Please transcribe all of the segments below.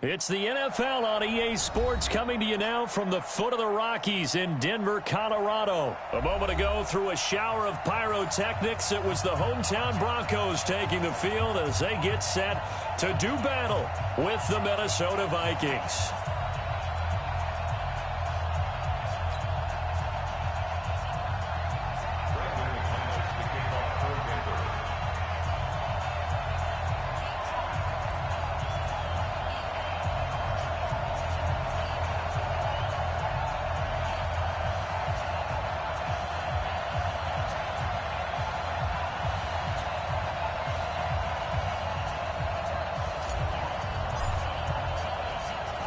It's the NFL on EA Sports coming to you now from the foot of the Rockies in Denver, Colorado. A moment ago, through a shower of pyrotechnics, it was the hometown Broncos taking the field as they get set to do battle with the Minnesota Vikings.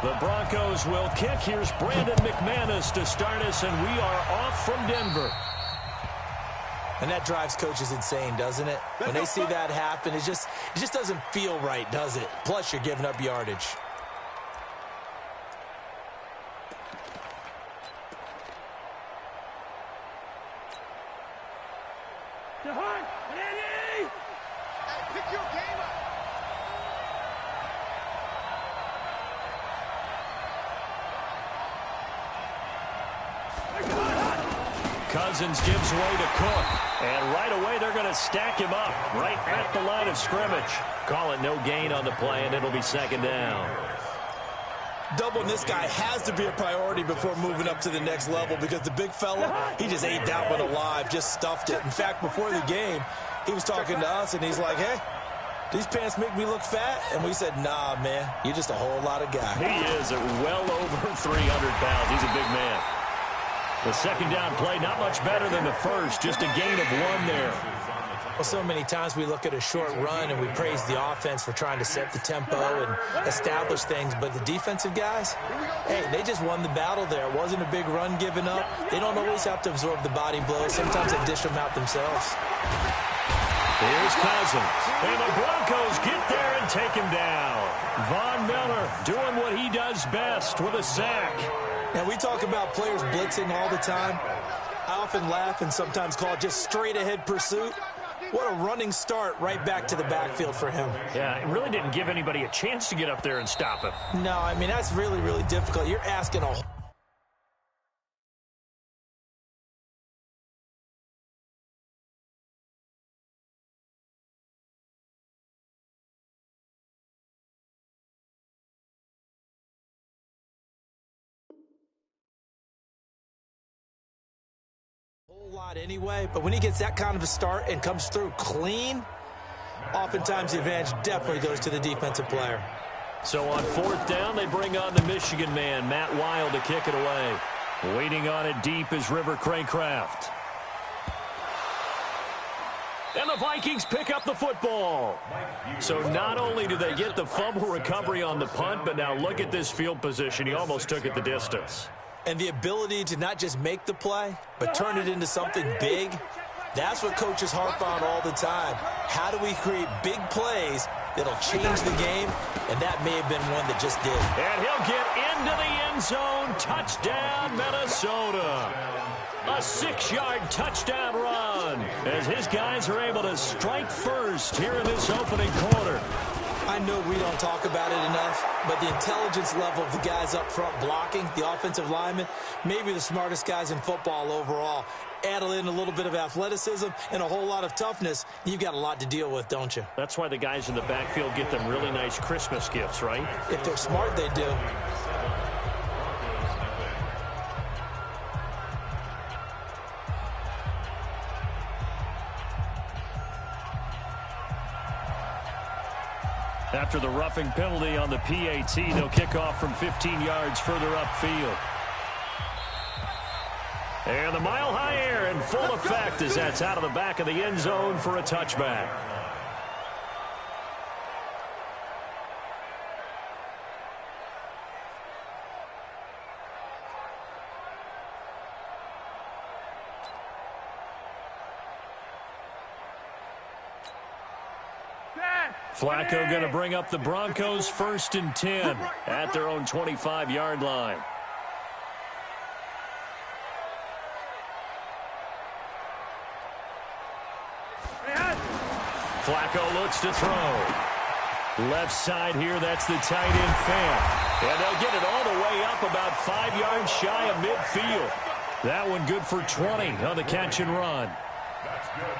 The Broncos will kick. Here's Brandon McManus to start us, and we are off from Denver. And that drives coaches insane, doesn't it? When they see that happen, it just doesn't feel right, does it? Plus, you're giving up yardage. Cousins gives way to Cook. And right away, they're going to stack him up right at the line of scrimmage. Call it no gain on the play, and it'll be second down. Doubling this guy has to be a priority before moving up to the next level because the big fella, he just ate that one alive, just stuffed it. In fact, before the game, he was talking to us, and he's like, hey, these pants make me look fat? And we said, nah, man, you're just a whole lot of guy. He is well over 300 pounds. He's a big man. The second down play, not much better than the first, just a gain of one there. Well, so many times we look at a short run and we praise the offense for trying to set the tempo and establish things, but the defensive guys, hey, they just won the battle there. It wasn't a big run given up. They don't always have to absorb the body blows. Sometimes they dish them out themselves. Here's Cousins. And the Broncos get there and take him down. Von Miller doing what he does best with a sack. Now, we talk about players blitzing all the time. I often laugh and sometimes call it just straight-ahead pursuit. What a running start right back to the backfield for him. Yeah, it really didn't give anybody a chance to get up there and stop him. No, I mean, that's really, really difficult. You're asking a whole lot anyway, but when he gets that kind of a start and comes through clean, oftentimes the advantage definitely goes to the defensive player. So on fourth down, they bring on the Michigan man, Matt Wild, to kick it away. Waiting on it deep is River Craycraft. And the Vikings pick up the football. So not only do they get the fumble recovery on the punt, but now look at this field position. He almost took it the distance. And the ability to not just make the play, but turn it into something big, that's what coaches harp on all the time. How do we create big plays that'll change the game? And that may have been one that just did. And he'll get into the end zone. Touchdown, Minnesota. A 6-yard touchdown run as his guys are able to strike first here in this opening quarter. I know we don't talk about it enough, but the intelligence level of the guys up front blocking, the offensive linemen, maybe the smartest guys in football overall. Add in a little bit of athleticism and a whole lot of toughness, you've got a lot to deal with, don't you? That's why the guys in the backfield get them really nice Christmas gifts, right? If they're smart, they do. After the roughing penalty on the PAT, they'll kick off from 15 yards further upfield. And the Mile High Air in full effect as that's out of the back of the end zone for a touchback. Flacco going to bring up the Broncos 1st and 10 at their own 25-yard line. Flacco looks to throw. Left side here, that's the tight end Fant. And they'll get it all the way up about 5 yards shy of midfield. That one good for 20 on the catch and run.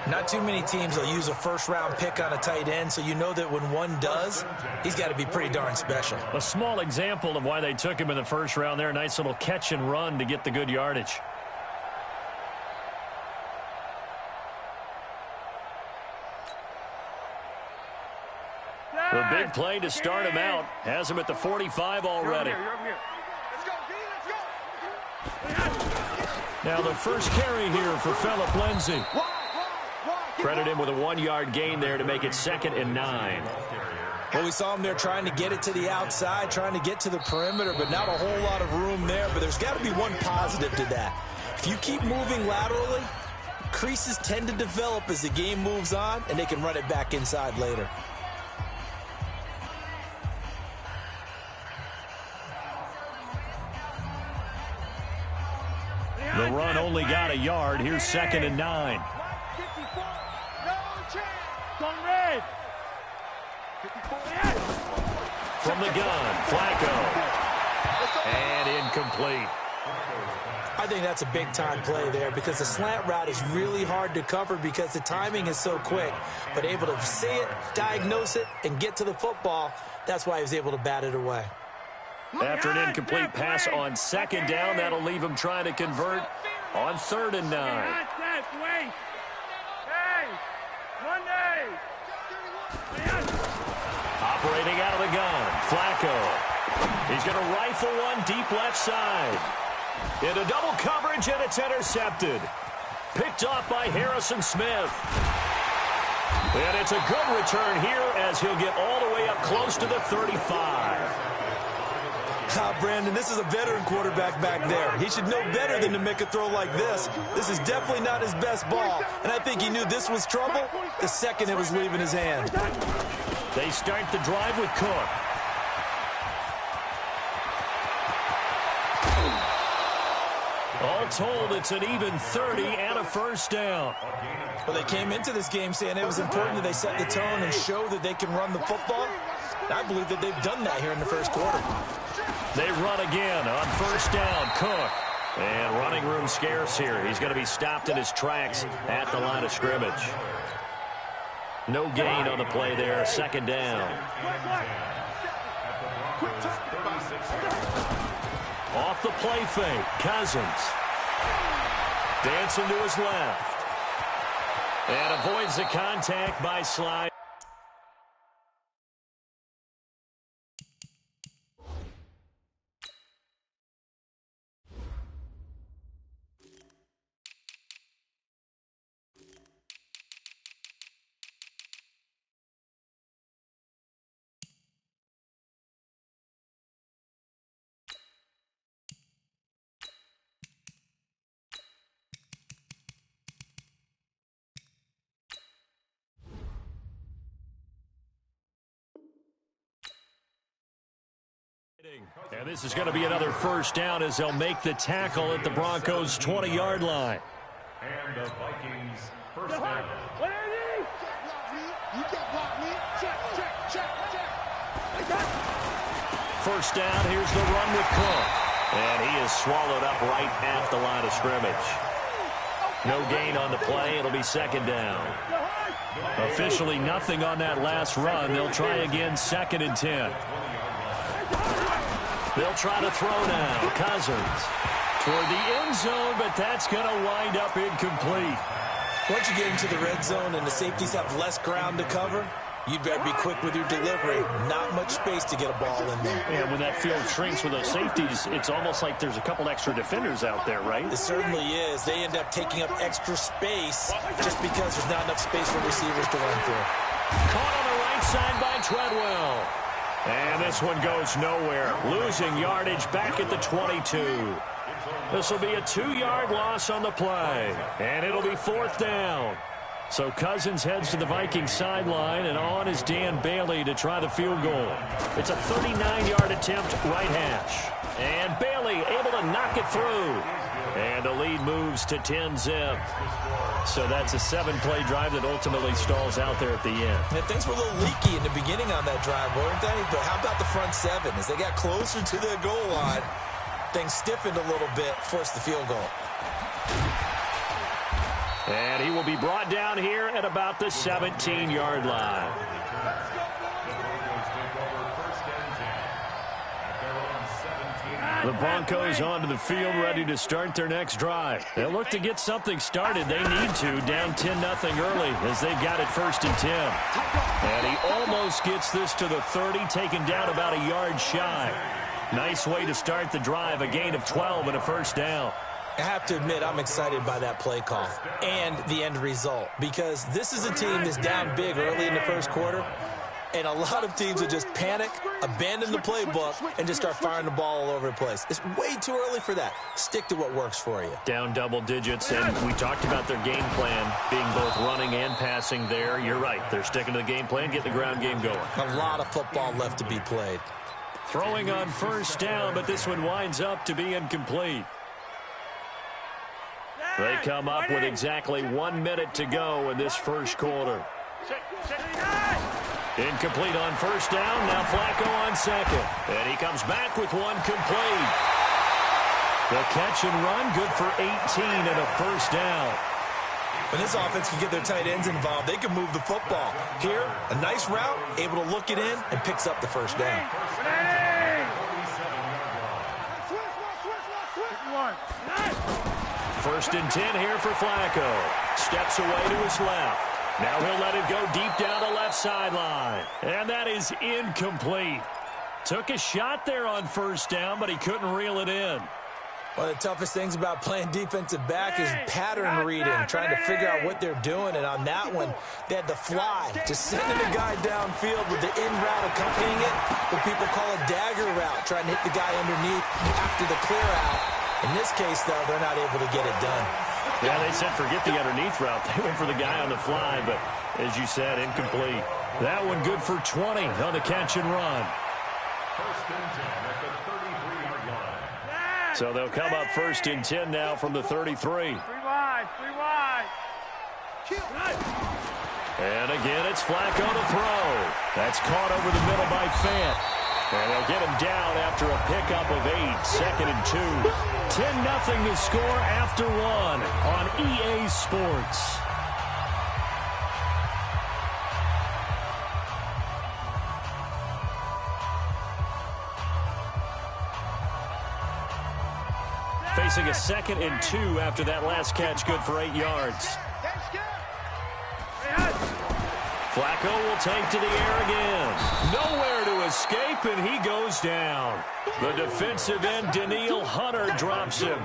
Not too many teams will use a first-round pick on a tight end, so you know that when one does, he's got to be pretty darn special. A small example of why they took him in the first round there. Nice little catch and run to get the good yardage. The big play to start him out has him at the 45 already. Now the first carry here for Phillip Lindsay. Credit him with a 1-yard gain there to make it 2nd and 9. Well, we saw him there trying to get it to the outside, trying to get to the perimeter, but not a whole lot of room there. But there's got to be one positive to that. If you keep moving laterally, creases tend to develop as the game moves on, and they can run it back inside later. The run only got a yard. Here's 2nd and 9. From the gun, Flacco. And incomplete. I think that's a big-time play there because the slant route is really hard to cover because the timing is so quick. But able to see it, diagnose it, and get to the football, that's why he was able to bat it away. After an incomplete pass on 2nd down, that'll leave him trying to convert on 3rd and 9. Operating out of the gun, Flacco. He's going to rifle one deep left side. Into double coverage, and it's intercepted. Picked off by Harrison Smith. And it's a good return here as he'll get all the way up close to the 35. Brandon, this is a veteran quarterback back there. He should know better than to make a throw like this. This is definitely not his best ball, and I think he knew this was trouble the second it was leaving his hand. They start the drive with Cook. All told, it's an even 30 and a first down. Well, they came into this game saying it was important that they set the tone and show that they can run the football. I believe that they've done that here in the first quarter. They run again on first down, Cook. And running room scarce here. He's going to be stopped in his tracks at the line of scrimmage. No gain on the play there, 2nd down. Off the play fake, Cousins. Dancing to his left. And avoids the contact by Slide. And this is going to be another first down as they'll make the tackle at the Broncos' 20-yard line. And the Vikings first down. First down, here's the run with Cook. And he is swallowed up right at the line of scrimmage. No gain on the play. It'll be 2nd down. Officially nothing on that last run. They'll try again 2nd and 10. They'll try to throw now. Cousins toward the end zone, but that's going to wind up incomplete. Once you get into the red zone and the safeties have less ground to cover, you'd better be quick with your delivery. Not much space to get a ball in there. And when that field shrinks with those safeties, it's almost like there's a couple extra defenders out there, right? It certainly is. They end up taking up extra space just because there's not enough space for receivers to run through. Caught on the right side by Treadwell. And this one goes nowhere. Losing yardage back at the 22. This will be a 2-yard loss on the play. And it'll be 4th down. So Cousins heads to the Vikings sideline, and on is Dan Bailey to try the field goal. It's a 39-yard attempt, right hash. And Bailey able to knock it through. And the lead moves to 10-zip. So that's a 7-play drive that ultimately stalls out there at the end. And things were a little leaky in the beginning on that drive, weren't they? But how about the front 7? As they got closer to their goal line, things stiffened a little bit, forced the field goal. And he will be brought down here at about the 17-yard line. The Broncos onto the field, ready to start their next drive. They'll look to get something started. They need to, down 10-0 early as they've got it 1st and 10. And he almost gets this to the 30, taken down about a yard shy. Nice way to start the drive, a gain of 12 and a first down. I have to admit, I'm excited by that play call and the end result, because this is a team that's down big early in the first quarter, and a lot of teams will just panic, abandon the playbook, and just start firing the ball all over the place. It's way too early for that. Stick to what works for you. Down double digits, and we talked about their game plan being both running and passing there. You're right. They're sticking to the game plan, getting the ground game going. A lot of football left to be played. Throwing on first down, but this one winds up to be incomplete. They come up with exactly 1 minute to go in this first quarter. Incomplete on first down. Now Flacco on second. And he comes back with one complete. The catch and run, good for 18 and a first down. When this offense can get their tight ends involved, they can move the football. Here, a nice route, able to look it in, and picks up the first down. First and 10 here for Flacco. Steps away to his left. Now he'll let it go deep down the left sideline. And that is incomplete. Took a shot there on first down, but he couldn't reel it in. One of the toughest things about playing defensive back is pattern reading, trying to figure out what they're doing. And on that one, they had the fly, just sending the guy downfield with the in route accompanying it, what people call a dagger route, trying to hit the guy underneath after the clear out. In this case, though, they're not able to get it done. Yeah, they said forget the underneath route. They went for the guy on the fly, but as you said, incomplete. That one good for 20 on the catch and run. First and 10 at the 33-yard line. So they'll come up first and 10 now from the 33. Three wide. And again, it's Flacco to throw. That's caught over the middle by Fant. And they'll get him down after a pickup of 8, 2nd and 2. 10-0 to score after 1 on EA Sports. Facing a 2nd and 2 after that last catch, good for 8 yards. Flacco will take to the air again. Nowhere to escape, and he goes down. The defensive end, Danielle Hunter, drops him.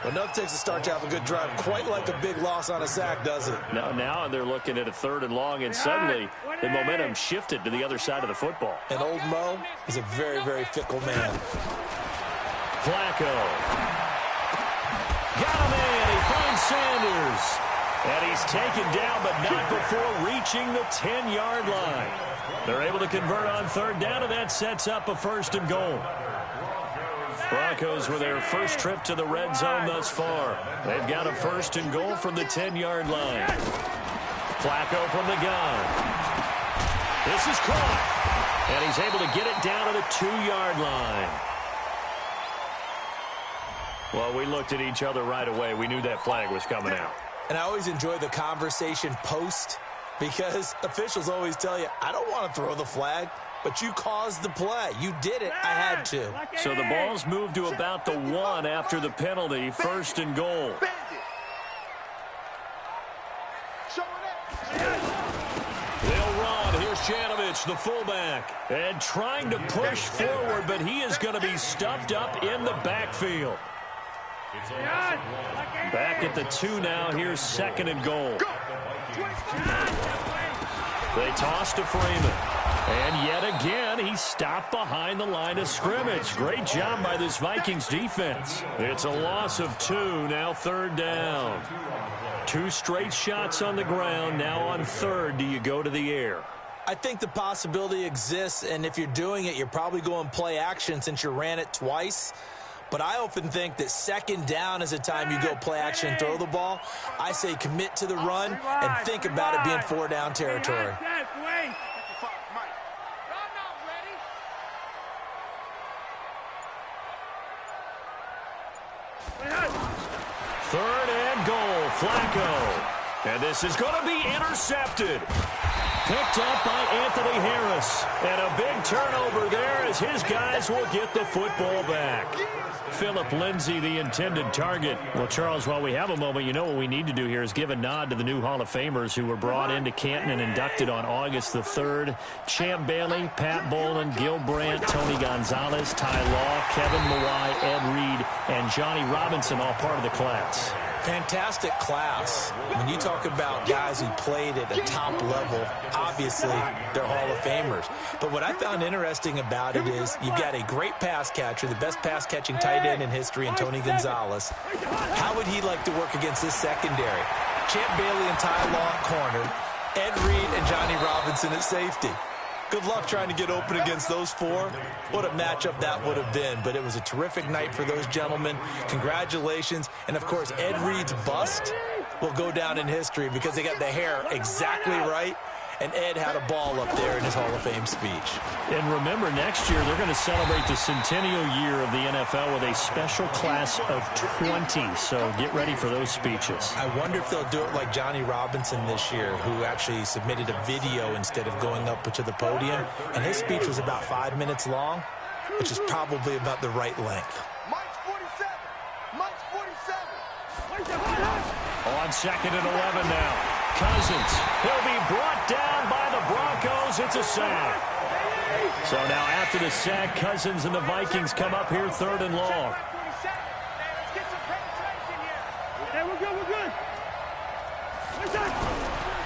Well, enough takes to start to have a good drive. Quite like a big loss on a sack, does it? Now they're looking at a 3rd and long, and suddenly the momentum shifted to the other side of the football. And old Mo is a very, very fickle man. Flacco. Got him in. He finds Sanders. And he's taken down, but not before reaching the 10-yard line. They're able to convert on 3rd down, and that sets up a 1st and goal. Broncos with their first trip to the red zone thus far. They've got a 1st and goal from the 10-yard line. Flacco from the gun. This is caught. And he's able to get it down to the 2-yard line. Well, we looked at each other right away. We knew that flag was coming out. And I always enjoy the conversation post, because officials always tell you, I don't want to throw the flag, but you caused the play. You did it. I had to. So the ball's moved to about the 1 after the penalty, 1st and goal. They'll run. Here's Janovich, the fullback, and trying to push forward, but he is going to be stuffed up in the backfield. Back at the 2 now. Here's 2nd and goal. They toss to Freeman. And yet again, he's stopped behind the line of scrimmage. Great job by this Vikings defense. It's a loss of 2, now 3rd down. 2 straight shots on the ground. Now on 3rd, do you go to the air? I think the possibility exists, and if you're doing it, you're probably going play action since you ran it twice. But I often think that second down is a time you go play action and throw the ball. I say commit to the run and think about it being 4-down territory. Third and goal, Flacco. And this is going to be intercepted. Picked up by Anthony Harris. And a big turnover there as his guys will get the football back. Philip Lindsay, the intended target. Well, Charles, while we have a moment, you know what we need to do here is give a nod to the new Hall of Famers who were brought into Canton and inducted on August the 3rd. Champ Bailey, Pat Bowlen, Gil Brandt, Tony Gonzalez, Ty Law, Kevin Mawai, Ed Reed, and Johnny Robinson, all part of the class. Fantastic class. When you talk about guys who played at the top level, obviously they're Hall of Famers. But what I found interesting about it is you've got a great pass catcher, the best pass-catching tight end in history, in Tony Gonzalez. How would he like to work against this secondary? Champ Bailey and Ty Law at corner, Ed Reed and Johnny Robinson at safety. Good luck trying to get open against those four. What a matchup that would have been. But it was a terrific night for those gentlemen. Congratulations. And, of course, Ed Reed's bust will go down in history because they got the hair exactly right. And Ed had a ball up there in his Hall of Fame speech. And remember, next year they're going to celebrate the centennial year of the NFL with a special class of 20. So get ready for those speeches. I wonder if they'll do it like Johnny Robinson this year, who actually submitted a video instead of going up to the podium. And his speech was about 5 minutes long, which is probably about the right length. Mike's 47. Mike's 47. On second and 11 now. Cousins, he'll be brought down by the Broncos. It's a sack. So now after the sack, Cousins and the Vikings come up here third and long.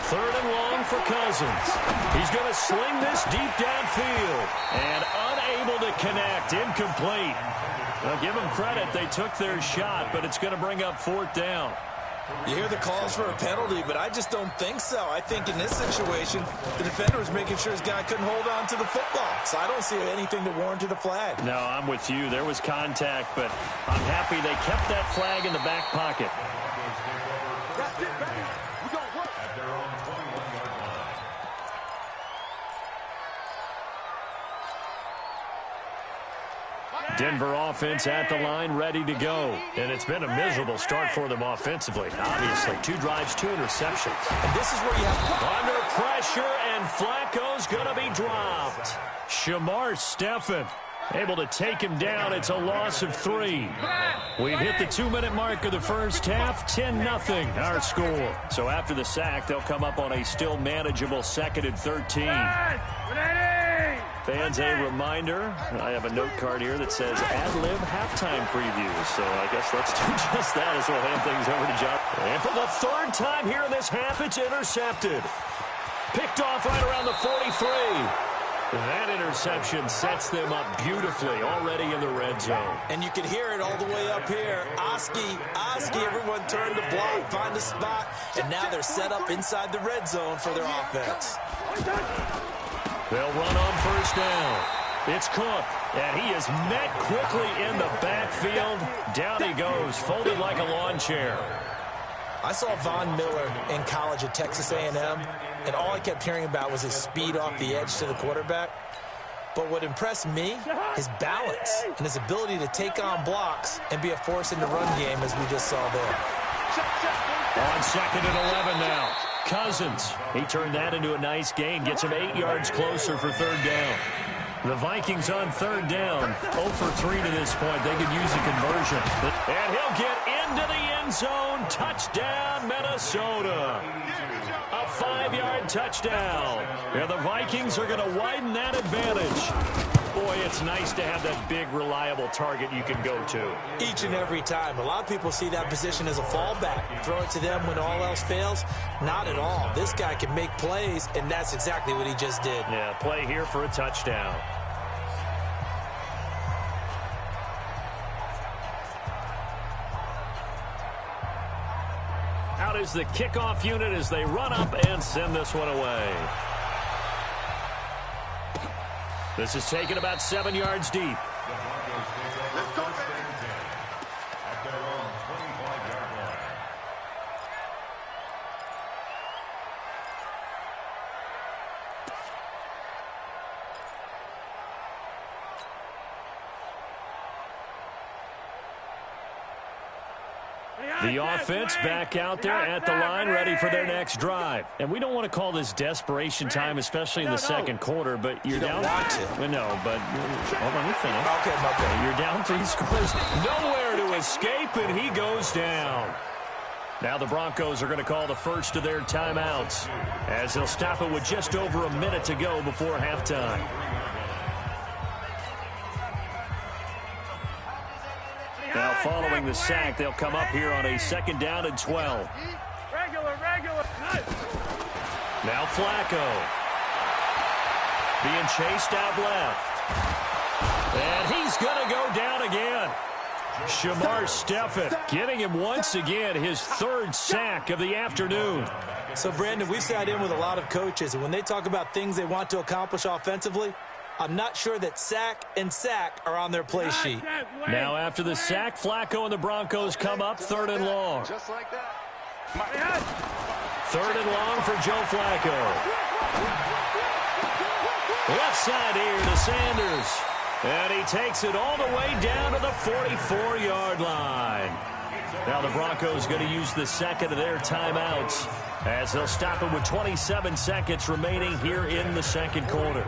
Third and long for Cousins. He's going to sling this deep downfield. And unable to connect. Incomplete. Well, give them credit. They took their shot, but it's going to bring up fourth down. You hear the calls for a penalty, but I just don't think so. I think in this situation, the defender was making sure his guy couldn't hold on to the football. So I don't see anything to warrant a flag. No, I'm with you. There was contact, but I'm happy they kept that flag in the back pocket. That's it, baby. We don't work. At their own 21-yard line. Denver offense at the line, ready to go. And it's been a miserable start for them offensively. Obviously, 2 drives, 2 interceptions. And this is where you have Under pressure, and Flacco's going to be dropped. Shamar Stephen able to take him down. It's a loss of 3. We've hit the 2-minute mark of the first half. 10-0 our score. So after the sack, they'll come up on a still manageable second and 13. Fans, a reminder, I have a note card here that says ad-lib halftime preview. So I guess let's do just that as we'll hand things over to John. And for the 3rd time here in this half, it's intercepted. Picked off right around the 43. That interception sets them up beautifully already in the red zone. And you can hear it all the way up here. Oski, everyone turned to block, find a spot, and now they're set up inside the red zone for their offense. They'll run on first down. It's Cook, and he is met quickly in the backfield. Down he goes, folded like a lawn chair. I saw Von Miller in college at Texas A&M, and all I kept hearing about was his speed off the edge to the quarterback. But what impressed me, his balance and his ability to take on blocks and be a force in the run game, as we just saw there. On second and 11 now. Cousins, he turned that into a nice gain, gets him 8 yards closer for third down. The Vikings on third down, 0 for 3 to this point. They could use a conversion. And he'll get into the end zone. Touchdown, Minnesota. A 5-yard touchdown. And the Vikings are going to widen that advantage. Boy, it's nice to have that big, reliable target you can go to. Each and every time. A lot of people see that position as a fallback. Throw it to them when all else fails. Not at all. This guy can make plays, and that's exactly what he just did. Yeah, play here for a touchdown. Out is the kickoff unit as they run up and send this one away. This is taken about 7 yards deep. Let's go, baby. The offense back out there at the line, ready for their next drive. And we don't want to call this desperation time, especially in the second quarter, but you're down. No, but hold on, let me finish. Okay. You're down 3 scores. Nowhere to escape, and he goes down. Now the Broncos are going to call the first of their timeouts as they'll stop it with just over a minute to go before halftime. Now following the sack, they'll come up here on a 2nd down and 12. Regular. Now Flacco. Being chased out left. And he's going to go down again. Shamar Stephen getting him once again his 3rd sack of the afternoon. So, Brandon, we've sat in with a lot of coaches, and when they talk about things they want to accomplish offensively, I'm not sure that sack and sack are on their play sheet. Now after the sack, Flacco and the Broncos come up 3rd and long. Just like that. 3rd and long for Joe Flacco. Left side here to Sanders. And he takes it all the way down to the 44-yard line. Now the Broncos going to use the second of their timeouts as they'll stop it with 27 seconds remaining here in the second quarter.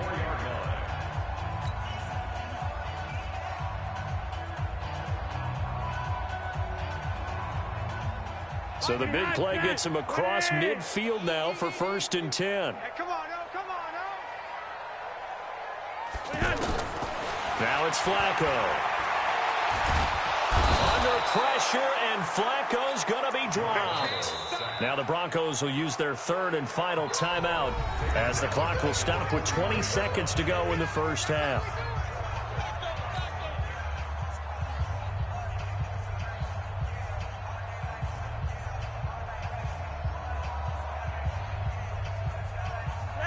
So the big play gets him across midfield now for 1st and 10. Come on, Now it's Flacco. Under pressure, and Flacco's going to be dropped. Now the Broncos will use their 3rd and final timeout as the clock will stop with 20 seconds to go in the first half.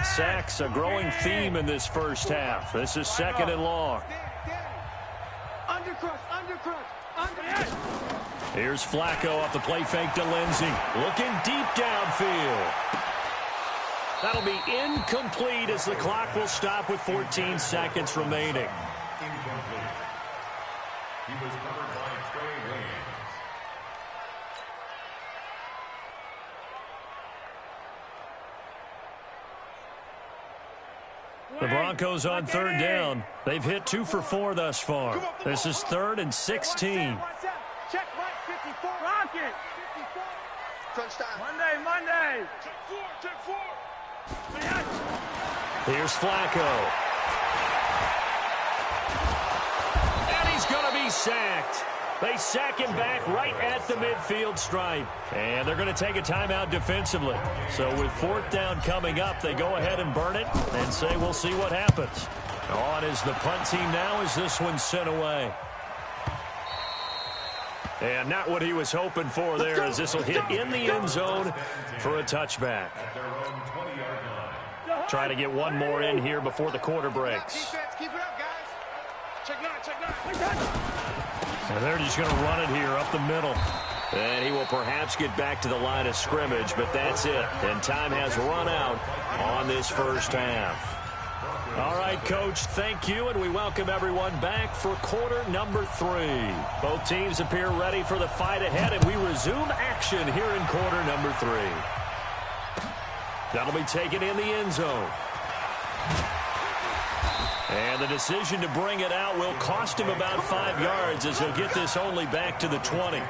Sacks, a growing theme in this first half. This is 2nd and long. Here's Flacco off the play fake to Lindsey. Looking deep downfield. That'll be incomplete as the clock will stop with 14 seconds remaining. Incomplete. He was covered by Trey Waynes. The Broncos on 3rd down. They've hit 2 for 4 thus far. This is 3rd and 16. Check right, 54. Rocket. 54. Crunch time. Monday. Check 4. Here's Flacco. And he's going to be sacked. They sack him back right at the midfield stripe. And they're going to take a timeout defensively. So with 4th down coming up, they go ahead and burn it and say we'll see what happens. On is the punt team now as this one's sent away. And not what he was hoping for there as this will hit in the end zone for a touchback. Trying to get one more in here before the quarter breaks. Keep it up, guys. Check 9. And they're just going to run it here up the middle. And he will perhaps get back to the line of scrimmage, but that's it. And time has run out on this first half. All right, Coach, thank you, and we welcome everyone back for quarter number 3. Both teams appear ready for the fight ahead, and we resume action here in quarter number 3. That'll be taken in the end zone. And the decision to bring it out will cost him about 5 yards as he'll get this only back to the 20.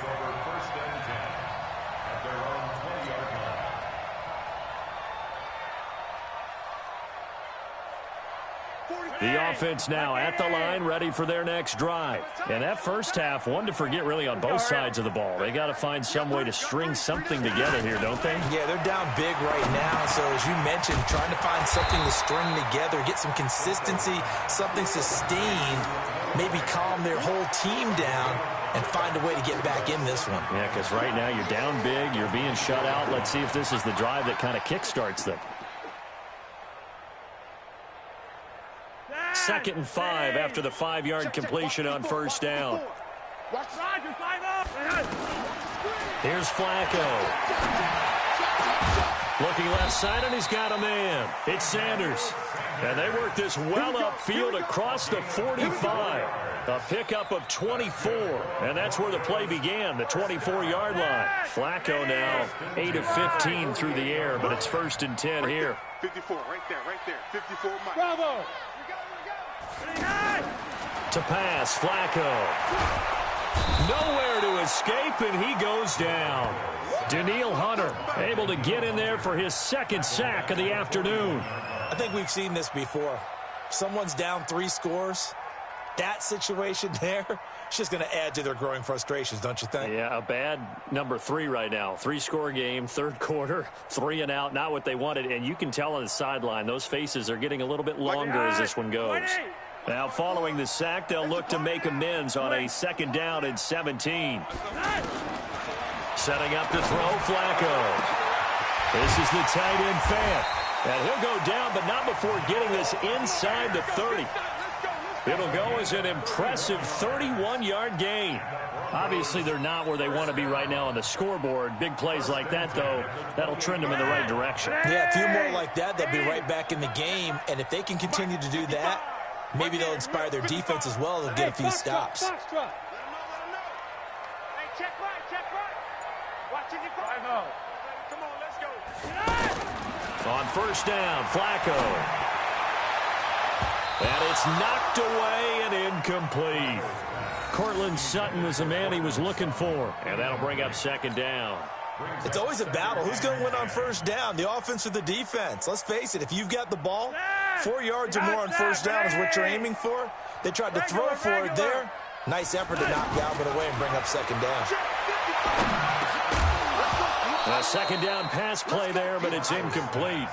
The offense now at the line, ready for their next drive. And that first half, one to forget really on both sides of the ball. They got to find some way to string something together here, don't they? Yeah, they're down big right now. So as you mentioned, trying to find something to string together, get some consistency, something sustained, maybe calm their whole team down and find a way to get back in this one. Yeah, because right now you're down big, you're being shut out. Let's see if this is the drive that kind of kickstarts them. 2nd and 5 after the 5-yard completion on first down. Here's Flacco. Looking left side, and he's got a man. It's Sanders. And they work this well upfield across the 45. A pickup of 24. And that's where the play began, the 24-yard line. Flacco now 8 of 15 through the air, but it's 1st and 10 here. 54, right there. 54, Mike. Bravo. To pass, Flacco. Nowhere to escape, and he goes down. Danielle Hunter able to get in there for his 2nd sack of the afternoon. I think we've seen this before. Someone's down 3 scores. That situation there, it's just going to add to their growing frustrations, don't you think? Yeah, a bad number 3 right now. 3-score game, 3rd quarter, 3 and out, not what they wanted. And you can tell on the sideline, those faces are getting a little bit longer as this one goes. Now, following the sack, they'll look to make amends on a 2nd down and 17. Setting up to throw, Flacco. This is the tight end Fant. And he'll go down, but not before getting this inside the 30. It'll go as an impressive 31-yard gain. Obviously, they're not where they want to be right now on the scoreboard. Big plays like that, though, that'll trend them in the right direction. Yeah, a few more like that, they'll be right back in the game. And if they can continue to do that, maybe they'll inspire their defense as well. They'll get a few stops. Hey, check right. Watching you fight. Come on, let's go. On 1st down, Flacco. And it's knocked away and incomplete. Cortland Sutton was the man he was looking for. And that'll bring up 2nd down. It's always a battle. Who's going to win on 1st down, the offense or the defense? Let's face it, if you've got the ball, 4 yards or more on 1st down is what you're aiming for. They tried to throw for it there. Nice effort to knock Galvin away and bring up 2nd down. A 2nd down pass play there, but it's incomplete.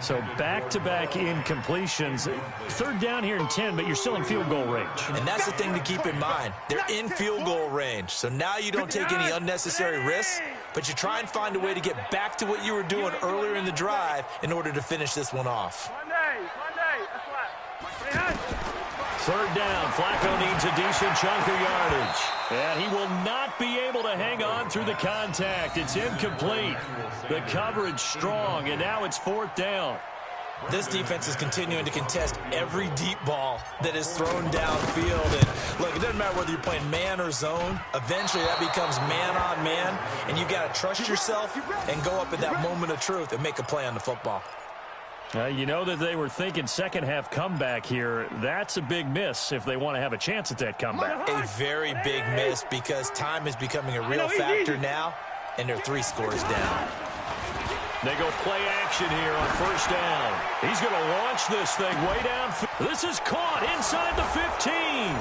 So back-to-back incompletions. 3rd down here and 10, but you're still in field goal range. And that's the thing to keep in mind. They're in field goal range. So now you don't take any unnecessary risks, but you try and find a way to get back to what you were doing earlier in the drive in order to finish this one off. Monday. That's right. 3rd down. Flacco needs a decent chunk of yardage. And he will not be able to hang on through the contact. It's incomplete. The coverage strong, and now it's 4th down. This defense is continuing to contest every deep ball that is thrown downfield. And look, it doesn't matter whether you're playing man or zone. Eventually, that becomes man on man, and you've got to trust yourself and go up at that moment of truth and make a play on the football. You know that they were thinking 2nd half comeback here. That's a big miss if they want to have a chance at that comeback. A very big miss because time is becoming a real factor now, and they're 3 scores down. They go play action here on 1st down. He's going to launch this thing way down. This is caught inside the 15.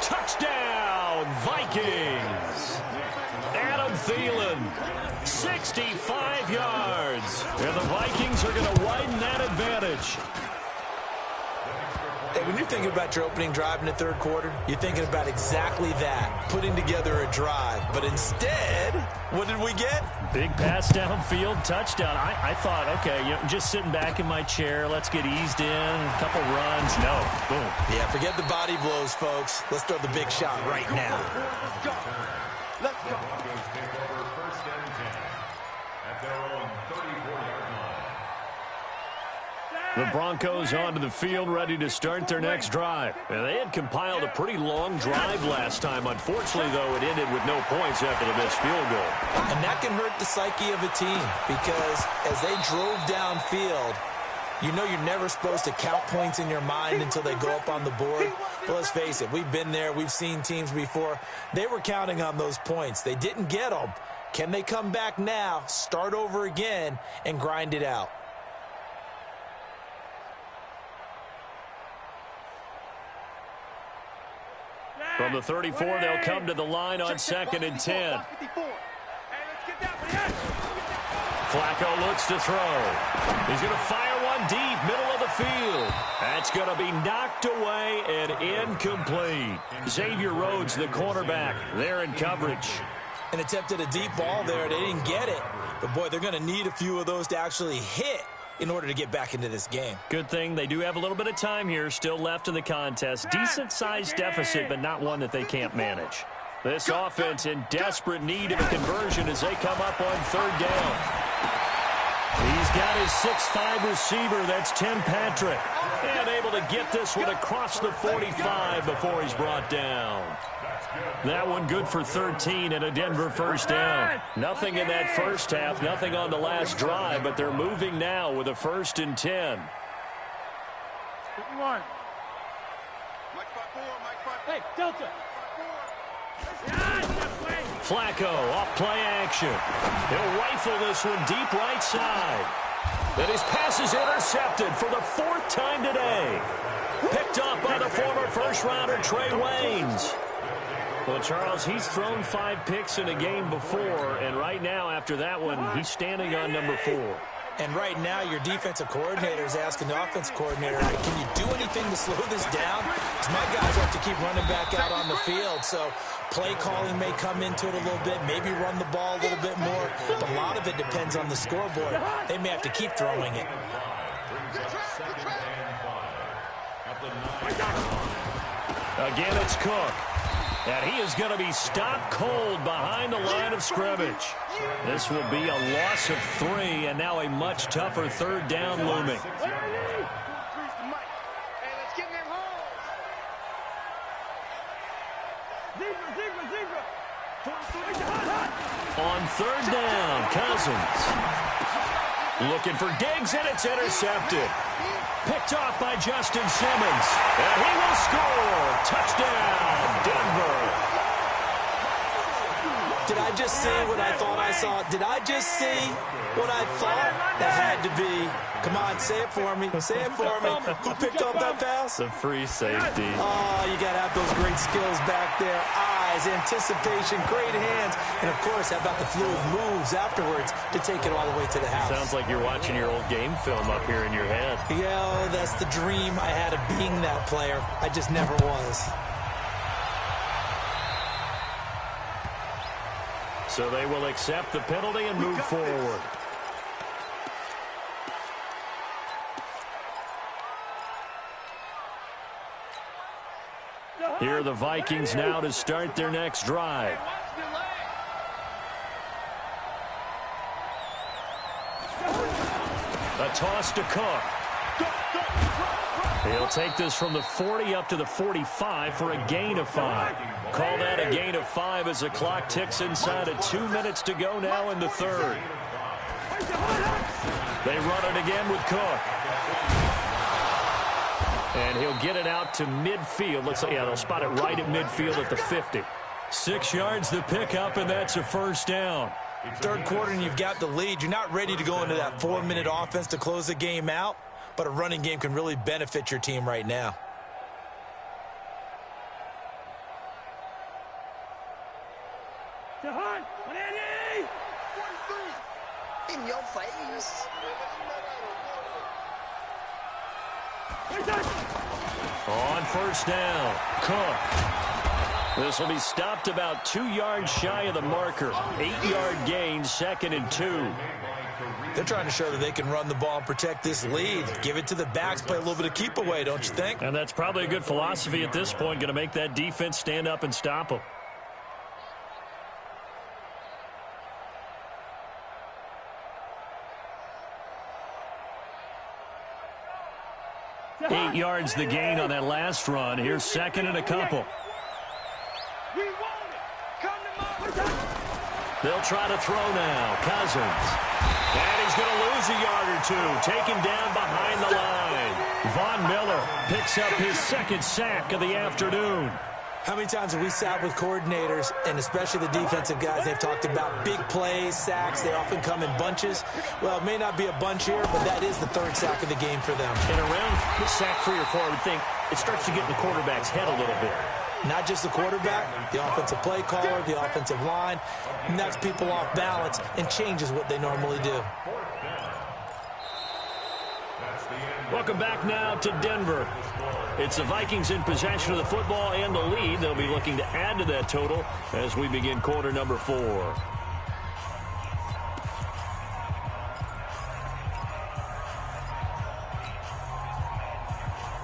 Touchdown, Vikings. Adam Thielen, 65 yards. And the Vikings are going to widen that advantage. Hey, when you're thinking about your opening drive in the 3rd quarter, you're thinking about exactly that, putting together a drive. But instead, what did we get? Big pass downfield, touchdown. I thought, okay, just sitting back in my chair, let's get eased in, a couple runs. No, boom. Yeah, forget the body blows, folks. Let's throw the big shot right now. Let's go. The Broncos onto the field, ready to start their next drive. And they had compiled a pretty long drive last time. Unfortunately, though, it ended with no points after the missed field goal. And that can hurt the psyche of a team because as they drove downfield, you know you're never supposed to count points in your mind until they go up on the board. But let's face it, we've been there. We've seen teams before. They were counting on those points. They didn't get them. Can they come back now, start over again, and grind it out? From the 34, they'll come to the line on 2nd and 10. Flacco looks to throw. He's going to fire one deep, middle of the field. That's going to be knocked away and incomplete. Xavier Rhodes, the cornerback, there in coverage. And attempted a deep ball there. They didn't get it. But, boy, they're going to need a few of those to actually hit in order to get back into this game. Good thing they do have a little bit of time here still left in the contest. Decent-sized deficit, but not one that they can't manage. This offense in desperate need of a conversion as they come up on 3rd down. got his 6'5" receiver. That's Tim Patrick. And able to get this one across the 45 before he's brought down. That one good for 13 and a Denver first down. Nothing in that first half, nothing on the last drive, but they're moving now with a 1st and 10. Hey, Delta. Flacco off play action. He'll rifle this one deep right side. And his pass is intercepted for the 4th time today. Picked up by the former first-rounder Trey Waynes. Well, Charles, he's thrown 5 picks in a game before, and right now after that one, he's standing on number 4. And right now, your defensive coordinator is asking the offensive coordinator, can you do anything to slow this down? Because my guys have to keep running back out on the field. So play calling may come into it a little bit, maybe run the ball a little bit more. But a lot of it depends on the scoreboard. They may have to keep throwing it. Again, it's Cook. And he is going to be stopped cold behind the line of scrimmage. This will be a loss of 3, and now a much tougher 3rd down looming. On 3rd down, Cousins. Looking for Diggs, and it's intercepted. Picked off by Justin Simmons. And he will score. Touchdown, Denver. Did I just see what I thought I saw? Did I just see what I thought? That had to be. Come on, say it for me. Say it for me. Who picked up that pass? The free safety. Oh, you got to have those great skills back there. Eyes, anticipation, great hands. And, of course, how about the fluid moves afterwards to take it all the way to the house? Sounds like you're watching your old game film up here in your head. Yeah, that's the dream I had of being that player. I just never was. So they will accept the penalty and move forward. Here are the Vikings now to start their next drive. A toss to Cook. He'll take this from the 40 up to the 45 for a gain of 5. Call that a gain of 5 as the clock ticks inside of 2 minutes to go now in the 3rd. They run it again with Cook. And he'll get it out to midfield. Let's say, yeah, they'll spot it right at midfield at the 50. 6 yards the pickup, and that's a 1st down. 3rd quarter, and you've got the lead. You're not ready to go into that 4-minute offense to close the game out, but a running game can really benefit your team right now. In your face. On 1st down, Cook. This will be stopped about 2 yards shy of the marker. 8-yard gain, 2nd and 2. They're trying to show that they can run the ball and protect this lead. Give it to the backs, play a little bit of keep away, don't you think? And that's probably a good philosophy at this point, going to make that defense stand up and stop them. Eight yards the gain on that last run. Here's 2nd and a couple. They'll try to throw now. Cousins. And he's going to lose a yard or 2. Taken down behind the line. Von Miller picks up his 2nd sack of the afternoon. How many times have we sat with coordinators, and especially the defensive guys, they've talked about big plays, sacks. They often come in bunches. Well, it may not be a bunch here, but that is the 3rd sack of the game for them. And around sack 3 or 4, I would think it starts to get in the quarterback's head a little bit. Not just the quarterback, the offensive play caller, the offensive line, knocks people off balance and changes what they normally do. Welcome back now to Denver. It's the Vikings in possession of the football and the lead. They'll be looking to add to that total as we begin quarter number 4.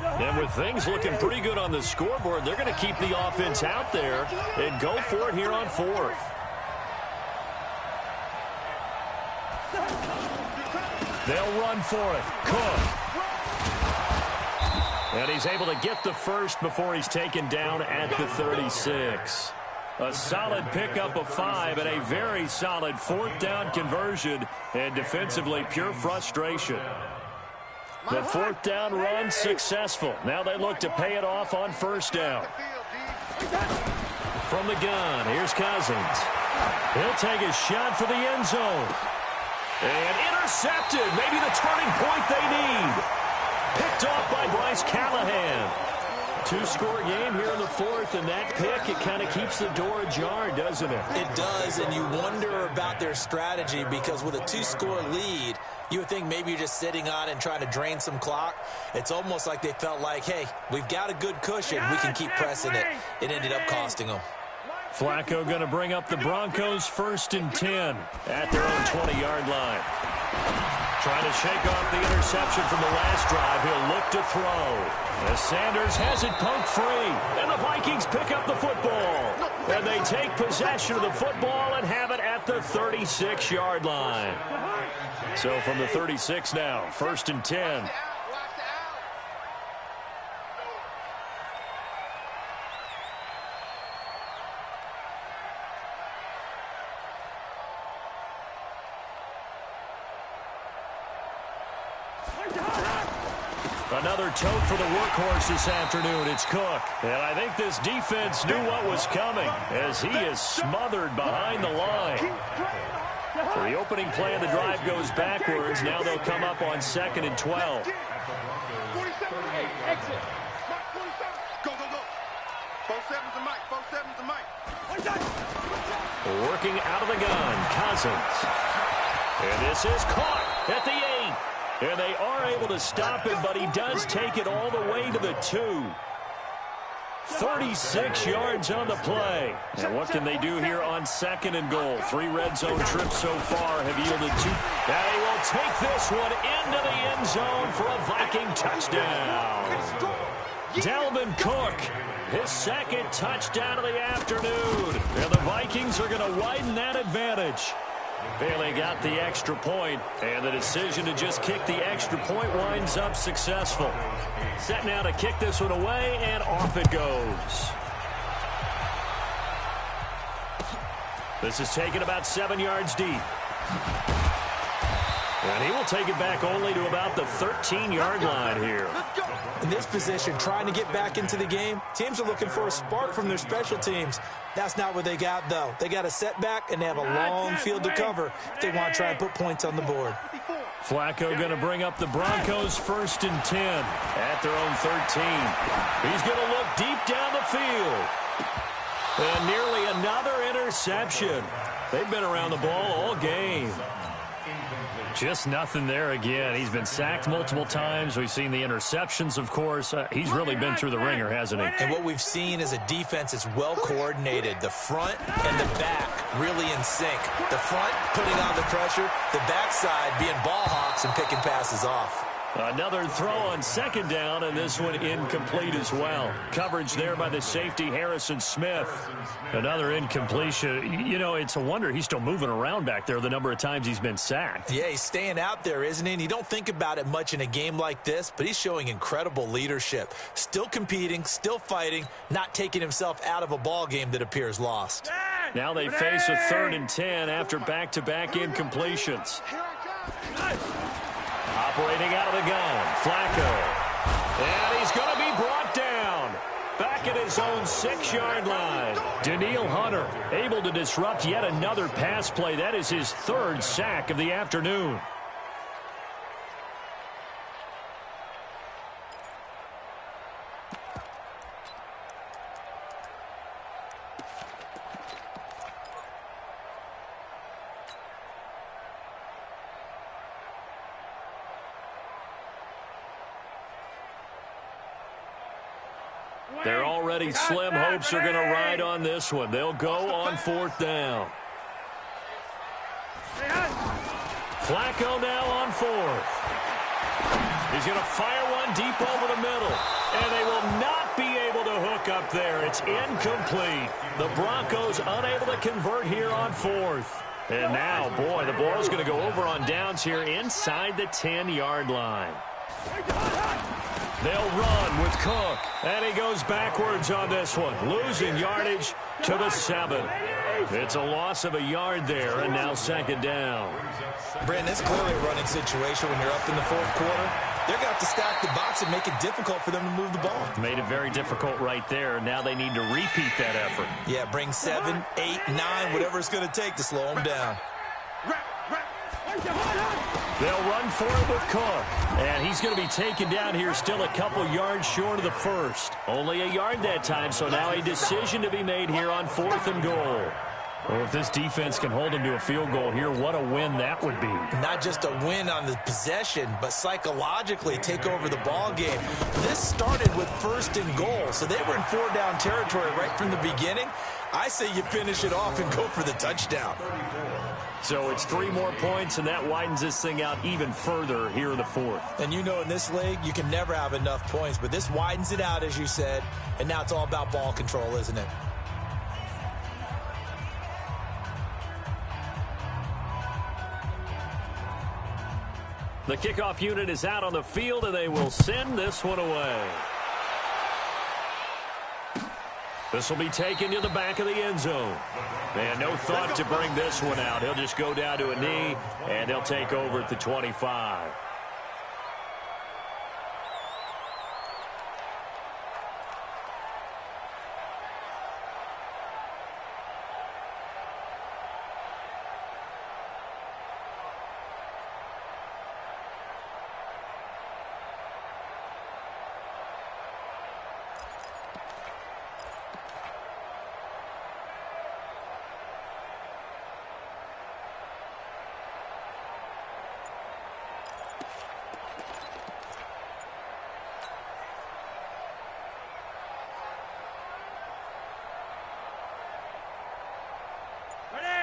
And with things looking pretty good on the scoreboard, they're going to keep the offense out there and go for it here on 4th. They'll run for it. Cook. And he's able to get the first before he's taken down at the 36. A solid pickup of 5 and a very solid fourth down conversion, and defensively pure frustration. The fourth down run successful. Now they look to pay it off on first down. From the gun, here's Cousins. He'll take a shot for the end zone. And intercepted. Maybe the turning point they need. Picked off by Bryce Callahan. Two-score game here in the fourth, and that pick, it kind of keeps the door ajar, doesn't it? It does, and you wonder about their strategy because with a two-score lead, you would think maybe you're just sitting on it and trying to drain some clock. It's almost like they felt like, hey, we've got a good cushion. We can keep pressing it. It ended up costing them. Flacco going to bring up the Broncos 1st and 10 at their own 20-yard line. Trying to shake off the interception from the last drive. He'll look to throw. As Sanders has it poked free. And the Vikings pick up the football. And they take possession of the football and have it at the 36-yard line. So from the 36 now, 1st and 10. Another tote for the workhorse this afternoon. It's Cook. And I think this defense knew what was coming as he is smothered behind the line. So the opening play of the drive goes backwards. Now they'll come up on 2nd and 12. Exit. Go, go, go. 4-7's the mic. 4-7's the mic. Working out of the gun, Cousins. And this is caught at the 8. And they are able to stop him, but he does take it all the way to the 2. 36 yards on the play. And what can they do here on 2nd and goal? 3 red zone trips so far have yielded 2. They will take this one into the end zone for a Viking touchdown. Dalvin Cook, his 2nd touchdown of the afternoon. And the Vikings are going to widen that advantage. Bailey got the extra point, and the decision to just kick the extra point winds up successful. Set now to kick this one away, and off it goes. This is taken about 7 yards deep. And he will take it back only to about the 13-yard line here. In this position, trying to get back into the game, teams are looking for a spark from their special teams. That's not what they got, though. They got a setback, and they have a long field to cover if they want to try and put points on the board. Flacco going to bring up the Broncos 1st and 10 at their own 13. He's going to look deep down the field. And nearly another interception. They've been around the ball all game. Just nothing there again. He's been sacked multiple times. We've seen the interceptions, of course. He's really been through the ringer, hasn't he? And what we've seen is a defense that's well coordinated. The front and the back really in sync. The front putting on the pressure. The backside being ball hawks and picking passes off. Another throw on 2nd down, and this one incomplete as well. Coverage there by the safety, Harrison Smith. Another incompletion. You know, it's a wonder he's still moving around back there the number of times he's been sacked. Yeah, he's staying out there, isn't he? And you don't think about it much in a game like this, but he's showing incredible leadership. Still competing, still fighting, not taking himself out of a ball game that appears lost. Now they face a 3rd and 10 after back-to-back incompletions. Operating out of the gun, Flacco. And he's going to be brought down. Back at his own 6-yard line. Danielle Hunter able to disrupt yet another pass play. That is his 3rd sack of the afternoon. Their already slim hopes are going to ride on this one. They'll go on 4th down. Flacco now on 4th. He's going to fire one deep over the middle. And they will not be able to hook up there. It's incomplete. The Broncos unable to convert here on 4th. And now, boy, the ball's going to go over on downs here inside the 10-yard line. They'll run with Cook. And he goes backwards on this one, losing yardage to the 7. It's a loss of a yard there, and now second down. Brandon, it's clearly a running situation when you're up in the fourth quarter. They're going to have to stack the box and make it difficult for them to move the ball. Made it very difficult right there. Now they need to repeat that effort. Yeah, bring 7, 8, 9, whatever it's going to take to slow them down. They'll run for it with Cook. And he's going to be taken down here still a couple yards short of the first. Only a yard that time, so now a decision to be made here on 4th and goal. Well, if this defense can hold them to a field goal here, what a win that would be. Not just a win on the possession, but psychologically take over the ball game. This started with 1st and goal, so they were in 4-down territory right from the beginning. I say you finish it off and go for the touchdown. So it's 3 more points, and that widens this thing out even further here in the 4th. And you know in this league, you can never have enough points, but this widens it out, as you said, and now it's all about ball control, isn't it? The kickoff unit is out on the field, and they will send this one away. This will be taken to the back of the end zone. And no thought to bring this one out. He'll just go down to a knee, and they'll take over at the 25.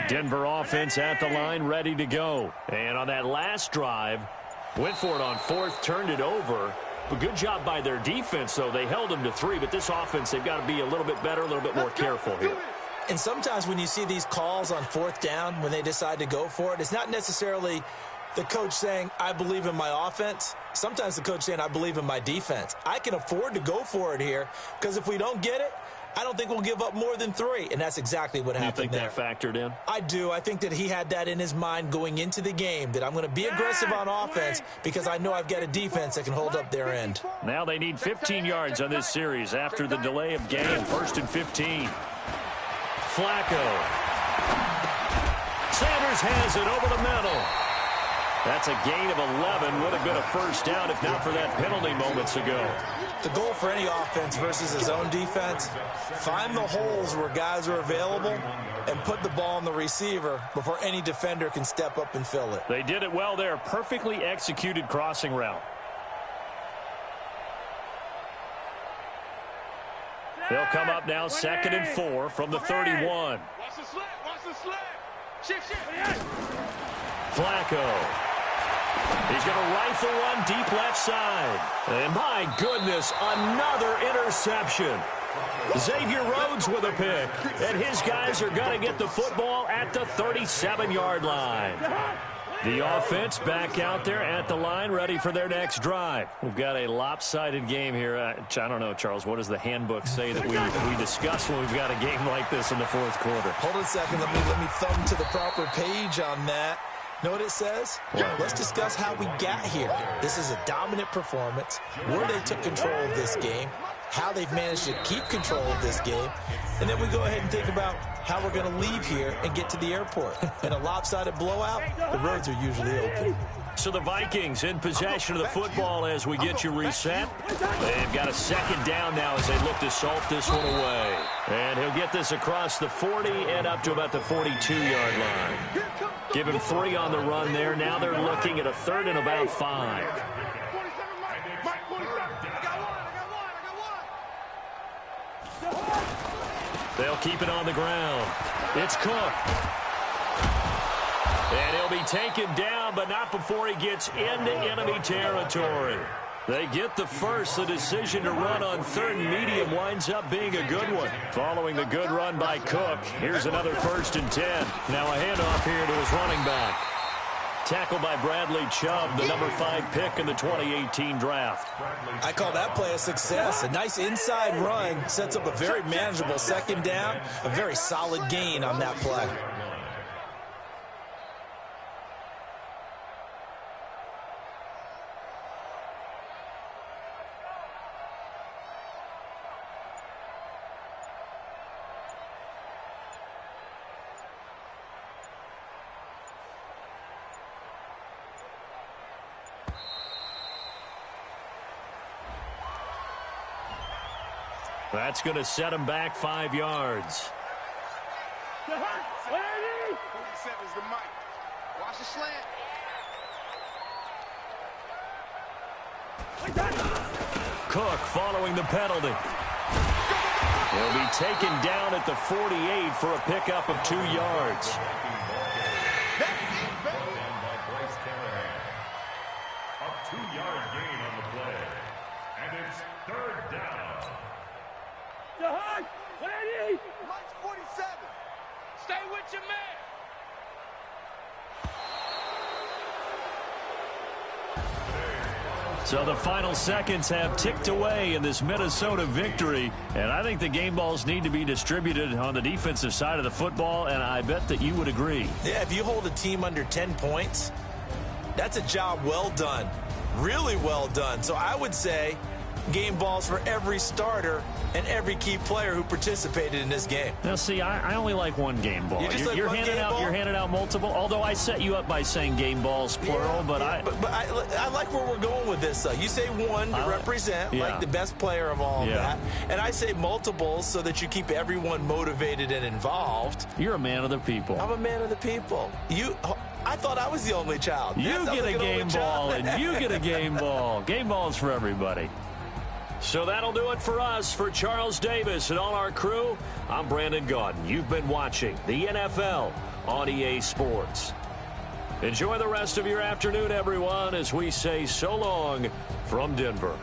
Denver offense at the line, ready to go. And on that last drive, went for it on 4th, turned it over. But good job by their defense, though. They held them to 3, but this offense, they've got to be a little bit better, a little bit more careful here. And sometimes when you see these calls on 4th down, when they decide to go for it, it's not necessarily the coach saying, I believe in my offense. Sometimes the coach saying, I believe in my defense. I can afford to go for it here, because if we don't get it, I don't think we'll give up more than 3, and that's exactly what happened there. You think that factored in? I do. I think that he had that in his mind going into the game, that I'm going to be aggressive on offense because I know I've got a defense that can hold up their end. Now they need 15 yards on this series after the delay of game. 1st and 15. Flacco. Sanders has it over the middle. That's a gain of 11. Would have been a first down if not for that penalty moments ago. The goal for any offense versus his own defense, find the holes where guys are available and put the ball on the receiver before any defender can step up and fill it. They did it well there. Perfectly executed crossing route. They'll come up now 2nd and 4 from the 31. Watch the slip. Watch the slip. Shift. Flacco. He's going to rifle one deep left side. And my goodness, another interception. Xavier Rhodes with a pick. And his guys are going to get the football at the 37-yard line. The offense back out there at the line, ready for their next drive. We've got a lopsided game here. I don't know, Charles, what does the handbook say that we discuss when we've got a game like this in the 4th quarter? Hold on a second. Let me thumb to the proper page on that. Know what it says? Let's discuss how we got here. This is a dominant performance, where they took control of this game, how they've managed to keep control of this game, and then we go ahead and think about how we're going to leave here and get to the airport. In a lopsided blowout, the roads are usually open. So the Vikings in possession of the football as we get you reset. They've got a 2nd down now as they look to salt this one away. And he'll get this across the 40 and up to about the 42-yard line. Give him 3 on the run there. Now they're looking at a 3rd and about 5. They'll keep it on the ground. It's Cook. And he'll be taken down, but not before he gets into enemy territory. They get the first. The decision to run on third and medium winds up being a good one. Following the good run by Cook, here's another 1st and 10. Now a handoff here to his running back. Tackled by Bradley Chubb, the number 5 pick in the 2018 draft. I call that play a success. A nice inside run sets up a very manageable second down. A very solid gain on that play. That's going to set him back 5 yards. 47's the mic. Watch the slant. Cook following the penalty. He'll be taken down at the 48 for a pickup of 2 yards. A 2-yard gain on the play. And it's 3rd down. Mike's 47. Stay with your man. So the final seconds have ticked away in this Minnesota victory, and I think the game balls need to be distributed on the defensive side of the football, and I bet that you would agree. Yeah, if you hold a team under 10 points, that's a job well done. Really well done. So I would say game balls for every starter and every key player who participated in this game. Now, see, I only like one game ball. You're handing out multiple. Although I set you up by saying game balls plural, but I like where we're going with this. You say one to represent like the best player of all of that, and I say multiples so that you keep everyone motivated and involved. You're a man of the people. I'm a man of the people. I thought I was the only child. You get a game ball, and you get a game ball. Game balls for everybody. So that'll do it for us. For Charles Davis and all our crew, I'm Brandon Gaudin. You've been watching the NFL on EA Sports. Enjoy the rest of your afternoon, everyone, as we say so long from Denver.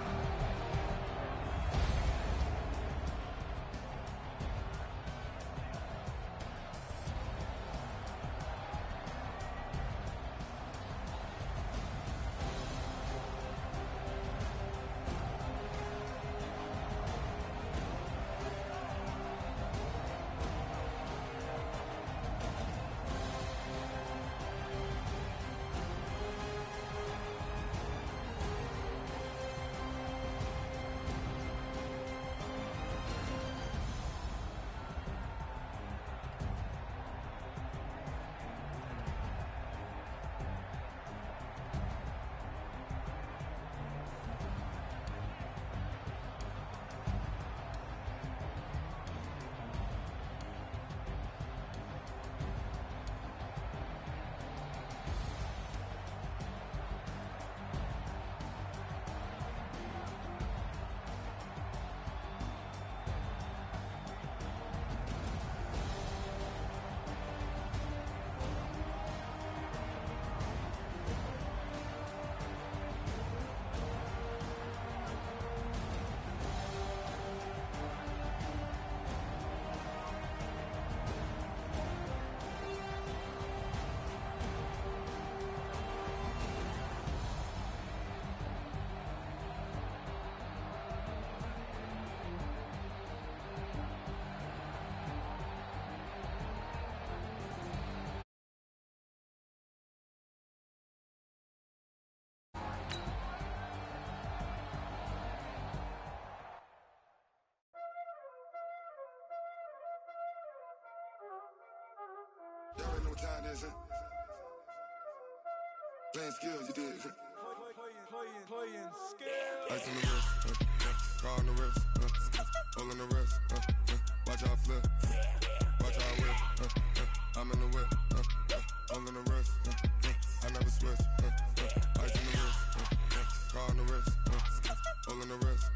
Y'all already know what time it is, huh? Playing skills, you did, huh? Playing skills. Ice on the wrist, car on the wrist, hole in the wrist, watch out flip, watch out whip, I'm in the whip, hole in the wrist, I never switch, ice on the wrist, car on the wrist, hole in the wrist,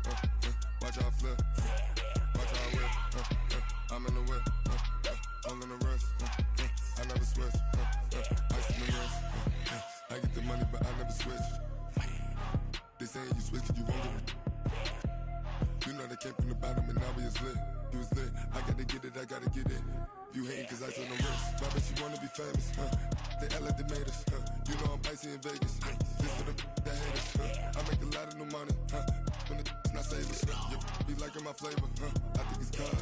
watch out flip, watch out whip, I'm in the whip, hole in the wrist, I never switch, ice on the wrist, I get the money but I never switch. They saying you switch, you won't get it. You know they came from the bottom and now we is lit. You was lit, I gotta get it, I gotta get it. You hating cause ice on the wrist. My bitch, you wanna be famous, They act like they made us, You know I'm icy in Vegas, This for the that hate us, I make a lot of new money, When it's not savers, You be liking my flavor, I think it's gone.